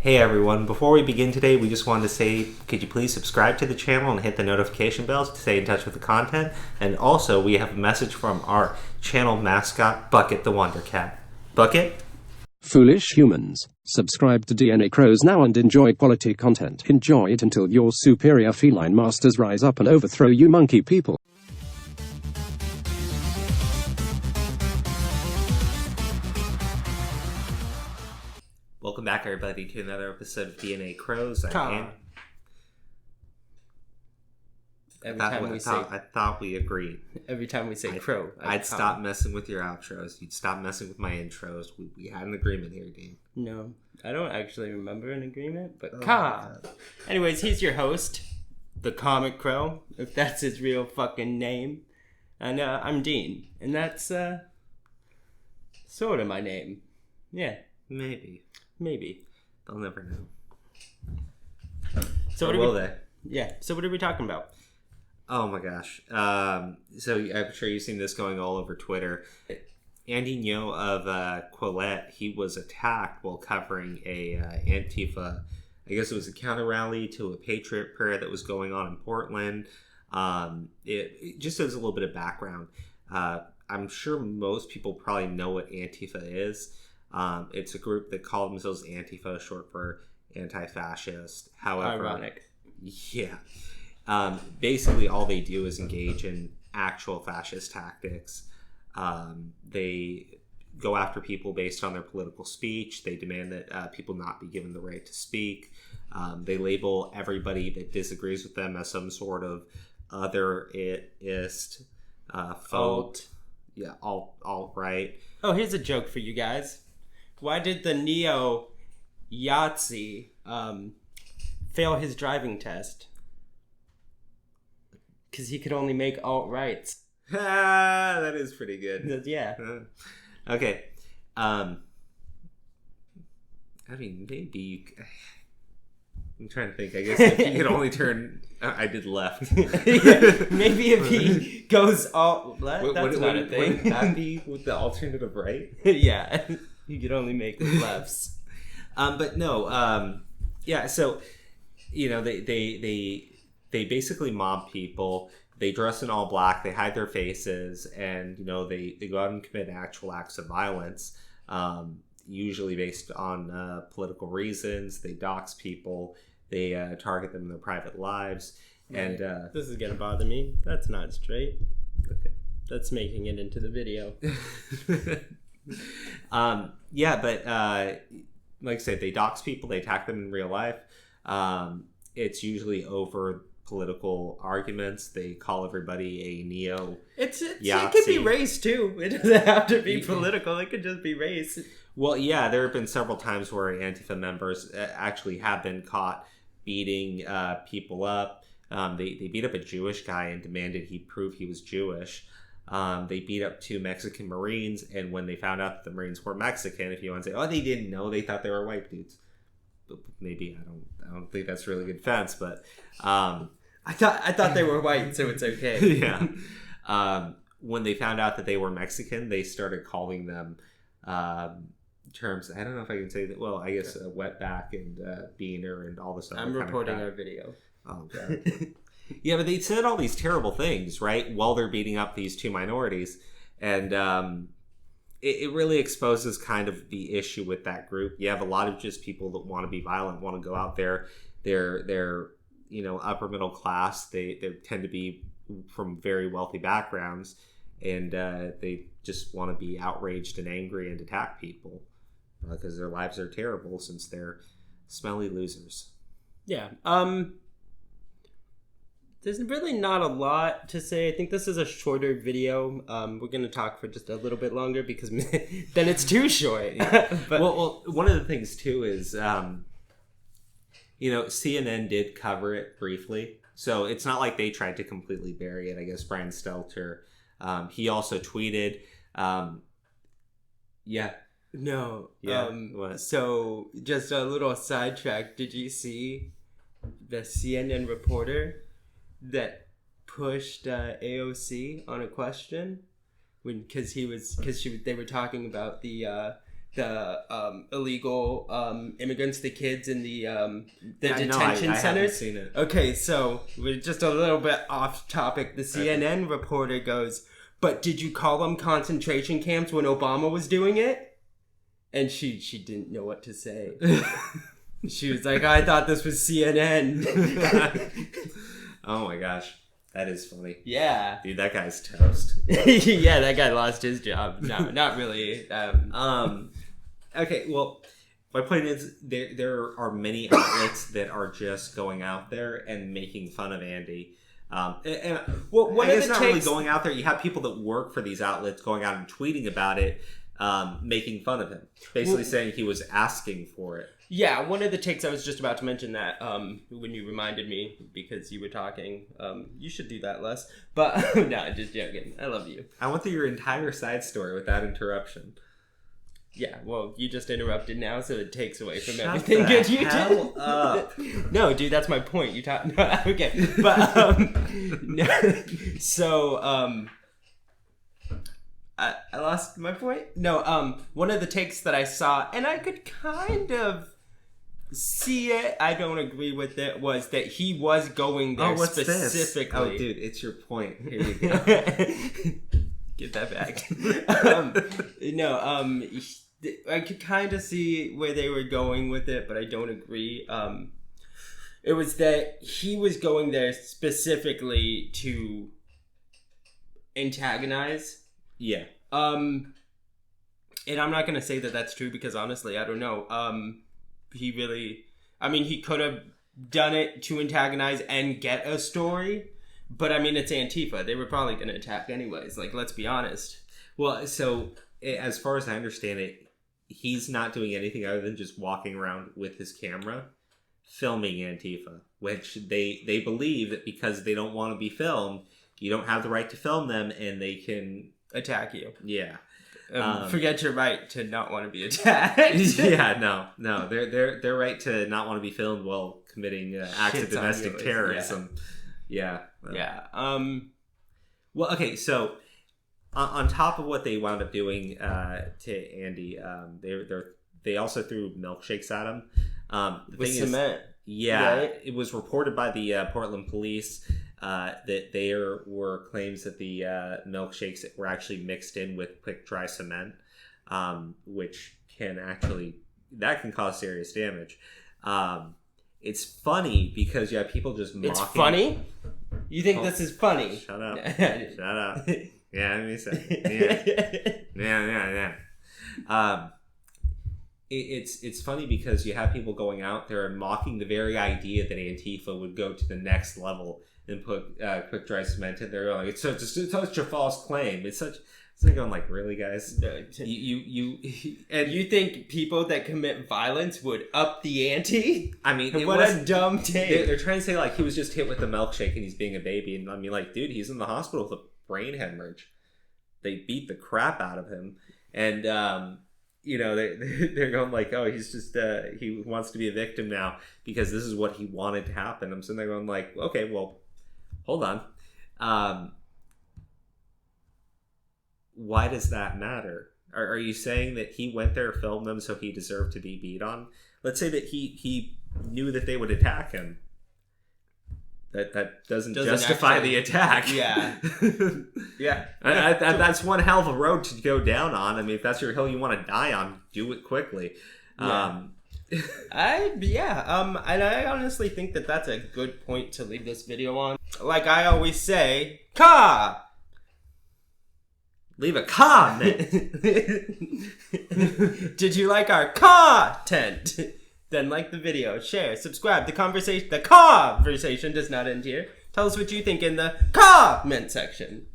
Hey everyone, before we begin today, we just wanted to say, could you please subscribe to the channel and hit the notification bells to stay in touch with the content? And also, we have a message from our channel mascot, Bucket the Wonder Cat. Bucket? Foolish humans, subscribe to DNA Crows now and enjoy quality content. Enjoy it until your superior feline masters rise up and overthrow you monkey people. Welcome back, everybody, to another episode of DNA Crows. Every time we say crow, I'd stop messing with your outros. You'd stop messing with my intros. We had an agreement here, Dean. No, I don't actually remember an agreement, but Anyways, he's your host, the ComicCrowe, if that's his real fucking name. And I'm Dean, and that's sort of my name. Yeah. Maybe. They'll never know. So what will they? Yeah. So what are we talking about? Oh my gosh. So I'm sure you've seen this going all over Twitter. Andy Ngo of Quillette, he was attacked while covering a Antifa, I guess it was a counter rally to a Patriot prayer that was going on in Portland. It just as a little bit of background. I'm sure most people probably know what Antifa is. It's a group that call themselves Antifa, short for anti-fascist. However, ironic. Yeah. Basically, all they do is engage in actual fascist tactics. They go after people based on their political speech. They demand that people not be given the right to speak. They label everybody that disagrees with them as some sort of other-ist, alt. Yeah, alt-right. Oh, here's a joke for you guys. Why did the Neo Yahtzee fail his driving test? Because he could only make alt-rights. That is pretty good. Yeah. Okay. I mean, maybe you... I'm trying to think. I guess if you could only turn... I did left. Yeah, maybe if he goes alt-left, that's not a thing. Wouldn't that be with the alternative right? Yeah. You could only make lefts. But no. Yeah, so, you know, they basically mob people. They dress in all black. They hide their faces. And, you know, they go out and commit actual acts of violence, usually based on political reasons. They dox people. They target them in their private lives. And this is going to bother me. That's not straight. Okay. That's making it into the video. Yeah, but like I said, they dox people. They attack them in real life. It's usually over political arguments. They call everybody a neo. It could be race too. It doesn't have to be political. It could just be race. Well, yeah, there have been several times where Antifa members actually have been caught beating people up. They beat up a Jewish guy and demanded he prove he was Jewish. They beat up 2 Mexican Marines, and when they found out that the Marines were Mexican, if you want to say, oh, they didn't know, they thought they were white dudes. Maybe I don't think that's really good defense, but I thought they were white, so it's okay. Yeah. When they found out that they were Mexican, they started calling them terms. I don't know if I can say that. Well, I guess wetback and beaner and all this stuff. I'm reporting our video. Oh god. Yeah, but they said all these terrible things, right, while they're beating up these 2 minorities, and it really exposes kind of the issue with that group. You have a lot of just people that want to be violent, want to go out there. They're you know, upper middle class. They tend to be from very wealthy backgrounds, and they just want to be outraged and angry and attack people because their lives are terrible since they're smelly losers. Yeah. There's really not a lot to say. I think this is a shorter video. We're going to talk for just a little bit longer because then it's too short. But, well, one of the things, too, is, you know, CNN did cover it briefly. So it's not like they tried to completely bury it. I guess Brian Stelter, he also tweeted, yeah. No. Yeah. What? So just a little sidetrack. Did you see the CNN reporter that pushed AOC on a question because they were talking about the illegal immigrants, the kids in the detention I centers. haven't seen it. Okay, so we're just a little bit off topic. The CNN reporter goes, "But did you call them concentration camps when Obama was doing it?" And she didn't know what to say. She was like, "I thought this was CNN." Oh my gosh. That is funny. Yeah. Dude, that guy's toast. Yeah, that guy lost his job. No, not really. Okay, well, my point is there are many outlets that are just going out there and making fun of Andy. And well, one I of guess the not takes... really going out there. You have people that work for these outlets going out and tweeting about it, making fun of him. Basically saying he was asking for it. Yeah, one of the takes I was just about to mention that when you reminded me because you were talking. You should do that less. But no, just joking. I love you. I went through your entire side story without interruption. Yeah, well, you just interrupted now, so it takes away from Shut everything the good you hell did. up. No, dude, that's my point. You talk. No, okay, but no, so I lost my point. No, one of the takes that I saw, and I could kind of see it. I don't agree with it. Was that he was going there specifically? This? Oh, dude, it's your point. Here you go. Get that back. I could kind of see where they were going with it, but I don't agree. It was that he was going there specifically to antagonize. Yeah. And I'm not going to say that that's true because honestly, I don't know. He could have done it to antagonize and get a story. But I mean, it's Antifa. They were probably going to attack anyways. Like, let's be honest. Well, so as far as I understand it, he's not doing anything other than just walking around with his camera, filming Antifa, which they believe that because they don't want to be filmed, you don't have the right to film them, and they can attack you. Yeah. Forget your right to not want to be attacked. Yeah, no. Their right to not want to be filmed while committing acts of domestic terrorism. Yeah. Well, okay, so on top of what they wound up doing to Andy, they also threw milkshakes at him. With cement. Yeah, right? It was reported by the Portland police that there were claims that the milkshakes were actually mixed in with quick dry cement, which can cause serious damage. It's funny because you have people just mocking. It's funny? You think this is funny? Shut up. Shut up. Yeah, let me say. Yeah. It's funny because you have people going out there and mocking the very idea that Antifa would go to the next level and put quick dry cement in there. Like, it's such a false claim. It's like going like, really, guys? You think people that commit violence would up the ante? I mean, what a dumb take. They're trying to say like he was just hit with a milkshake and he's being a baby, and I mean, like, dude, he's in the hospital with a brain hemorrhage. They beat the crap out of him, and they're going like, oh, he's just he wants to be a victim now because this is what he wanted to happen. I'm sitting there going like, okay, well, hold on. Why does that matter? Are you saying that he went there, filmed them, so he deserved to be beat on? Let's say that he knew that they would attack him. That doesn't justify the attack. Yeah. Yeah. That's one hell of a road to go down on. I mean, if that's your hill you want to die on, do it quickly. Yeah. And I honestly think that that's a good point to leave this video on. Like I always say, leave a comment. Did you like our content? Then like the video, share, subscribe. The conversation does not end here. Tell us what you think in the comment section.